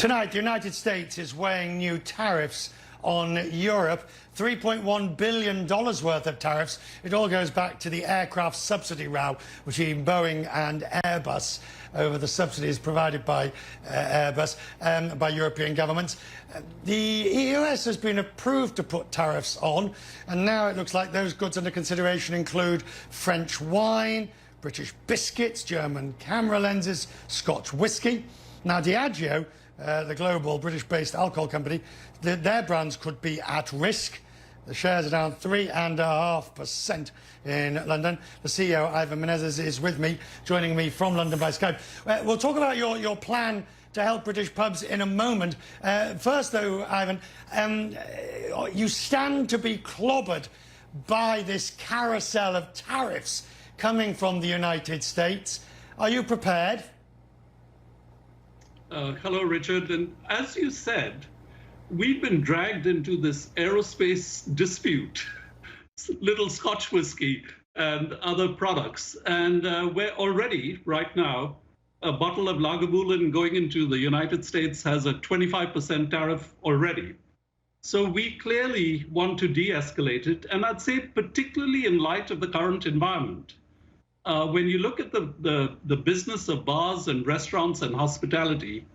Tonight, the United States is weighing new tariffs on Europe, $3.1 billion worth of tariffs. It all goes back to the aircraft subsidy row between Boeing and Airbus over the subsidies provided by Airbus, by European governments. The US has been approved to put tariffs on, and now it looks like those goods under consideration include French wine, British biscuits, German camera lenses, Scotch whisky. Now, Diageo, the global British-based alcohol company, their brands could be at risk. The shares are down 3.5% in London. The CEO, Ivan Menezes, is with me, joining me from London by Skype. We'll talk about your plan to help British pubs in a moment. First, though, Ivan, you stand to be clobbered by this carousel of tariffs coming from the United States. Are you prepared? Hello, Richard. And as you said, we've been dragged into this aerospace dispute, little Scotch whiskey and other products. And we're already, right now, a bottle of Lagavulin going into the United States has a 25% tariff already. So we clearly want to de-escalate it. And I'd say particularly in light of the current environment. When you look at the business of bars and restaurants and hospitality,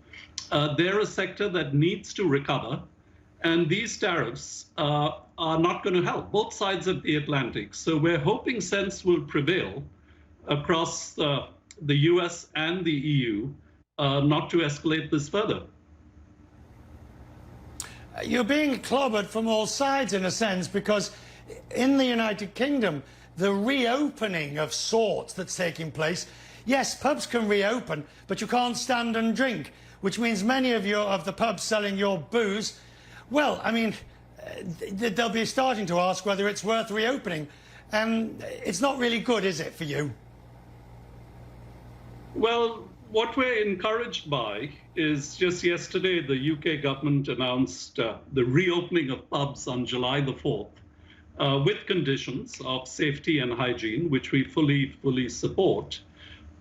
they're a sector that needs to recover. And these tariffs are not going to help both sides of the Atlantic. So we're hoping sense will prevail across the US and the EU not to escalate this further. You're being clobbered from all sides, in a sense, because in the United Kingdom, the reopening of sorts that's taking place, yes, pubs can reopen, but you can't stand and drink, which means many of the pubs selling your booze, well, I mean, they'll be starting to ask whether it's worth reopening. It's not really good, is it, for you? Well, what we're encouraged by is just yesterday, the UK government announced the reopening of pubs on July the 4th. With conditions of safety and hygiene, which we fully support.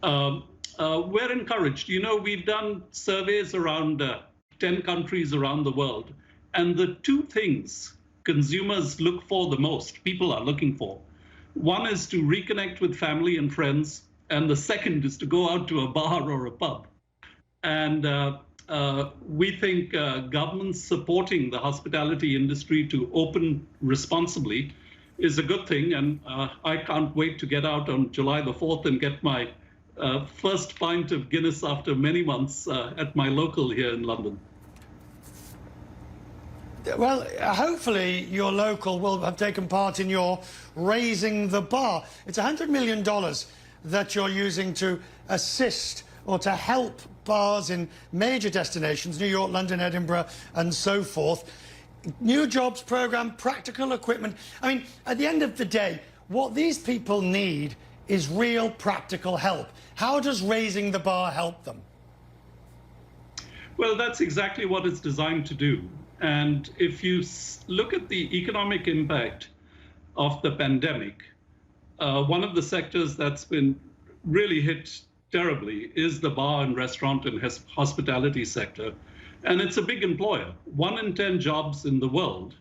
We're encouraged. You know, we've done surveys around 10 countries around the world, and the two things consumers look for the most, people are looking for, one is to reconnect with family and friends, and the second is to go out to a bar or a pub. And we think governments supporting the hospitality industry to open responsibly is a good thing. And I can't wait to get out on July the 4th and get my first pint of Guinness after many months at my local here in London. Well, hopefully your local will have taken part in your raising the bar. It's $100 million that you're using to assist or to help bars in major destinations, New York, London, Edinburgh, and so forth. New jobs program, practical equipment. I mean, at the end of the day, what these people need is real practical help. How does raising the bar help them? Well, that's exactly what it's designed to do. And if you look at the economic impact of the pandemic, one of the sectors that's been really hit terribly is the bar and restaurant and hospitality sector. And it's a big employer. 1 in 10 jobs in the world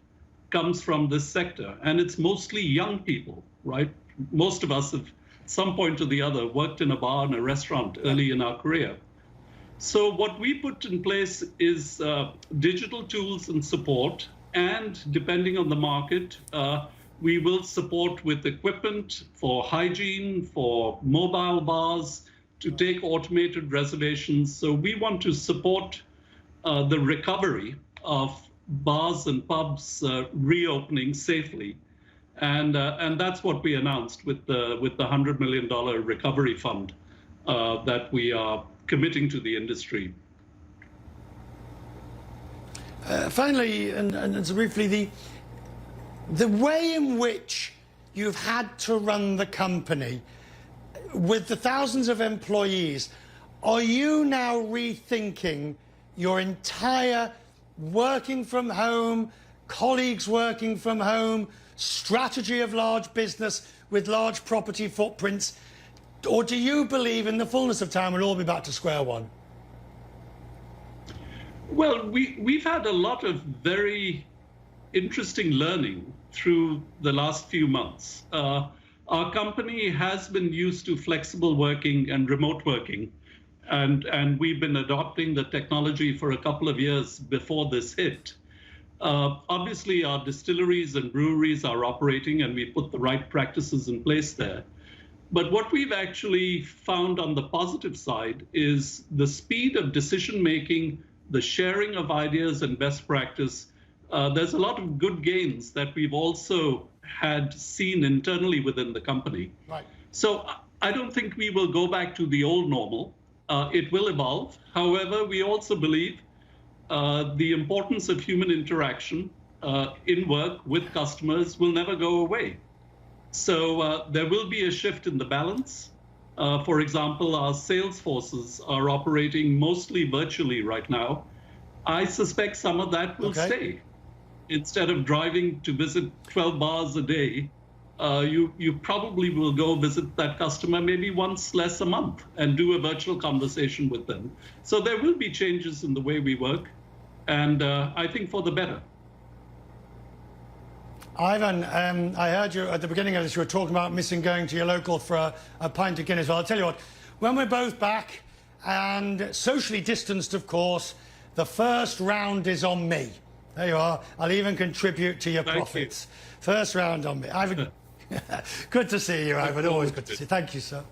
comes from this sector. And it's mostly young people, right? Most of us have, at some point or the other, worked in a bar and a restaurant early in our career. So what we put in place is digital tools and support. And depending on the market, we will support with equipment for hygiene, for mobile bars, to take automated reservations. So we want to support the recovery of bars and pubs reopening safely. And that's what we announced with the $100 million recovery fund that we are committing to the industry. Finally, and so briefly, the way in which you've had to run the company with the thousands of employees, are you now rethinking your entire working from home, colleagues working from home, strategy of large business with large property footprints? Or do you believe in the fullness of time we'll all be back to square one? Well, we've had a lot of very interesting learning through the last few months. Our company has been used to flexible working and remote working, and we've been adopting the technology for a couple of years before this hit. Obviously, our distilleries and breweries are operating, and we put the right practices in place there. But what we've actually found on the positive side is the speed of decision making, the sharing of ideas and best practice. There's a lot of good gains that we've also had seen internally within the company. Right. So I don't think we will go back to the old normal. It will evolve. However, we also believe the importance of human interaction in work with customers will never go away. So there will be a shift in the balance. For example, our sales forces are operating mostly virtually right now. I suspect some of that will stay. Instead of driving to visit 12 bars a day, you probably will go visit that customer maybe once less a month and do a virtual conversation with them. So there will be changes in the way we work, and I think for the better. Ivan, I heard you at the beginning of this, you were talking about missing going to your local for a pint of Guinness. Well, I'll tell you what, when we're both back and socially distanced, of course, the first round is on me. There you are. I'll even contribute to your profits. First round on me. Ivan, good to see you, Ivan. Always good to see you. Thank you, sir.